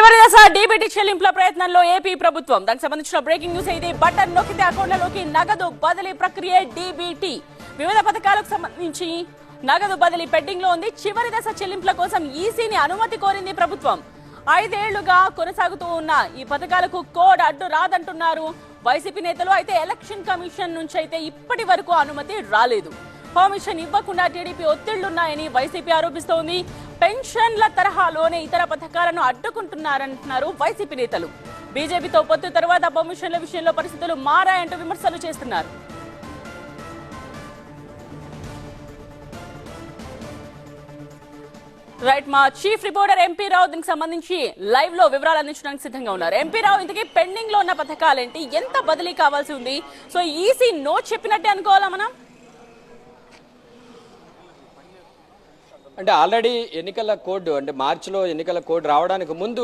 చివరి దశ డీబీటీ చెల్లింపుల ప్రయత్నంలో ఏపీ ప్రభుత్వం. దానికి సంబంధించిన బ్రేకింగ్ న్యూస్ ఇది. బటన్ నొక్కితే అకౌంట్లలోకి నగదు బదిలీ ప్రక్రియ డీబీటీ. వివిధ పథకాలకు సంబంధించి నగదు బదిలీ పెండింగ్ లో ఉంది. చివరి దశ చెల్లింపుల కోసం ఈసీని అనుమతి కోరింది ప్రభుత్వం. 5 ఏళ్లుగా కొనసాగుతూ ఉన్న ఈ పథకాలకు కోడ్ అడ్డు రాదంటున్నారు వైసీపీ నేతలు. అయితే ఎలక్షన్ కమిషన్ నుంచి అయితే ఇప్పటి వరకు అనుమతి రాలేదు. పర్మిషన్ ఇవ్వకుండా టీడీపీ ఒత్తిళ్లున్నాయని వైసీపీ ఆరోపిస్తోంది. పెన్షన్ల తరహాలోనే ఇతర పథకాలను అడ్డుకుంటున్నారంటున్నారు వైసీపీ నేతలు. బీజేపీతో పొత్తు తర్వాత పర్మిషన్ల విషయంలో పరిస్థితులు మారాయంటూ విమర్శలు చేస్తున్నారు. రైట్, మా చీఫ్ రిపోర్టర్ ఎంపీ రావు దీనికి సంబంధించి లైవ్ లో వివరాలు అందించడానికి సిద్ధంగా ఉన్నారు. ఎంపీ రావు, ఇంతకీ పెండింగ్ లో ఉన్న పథకాలేంటి, ఎంత బదిలీ కావాల్సి ఉంది? సో ఈసీ నో చెప్పినట్టే అనుకోవాలా మనం? అంటే ఆల్రెడీ ఎన్నికల కోడ్, అంటే మార్చిలో ఎన్నికల కోడ్ రావడానికి ముందు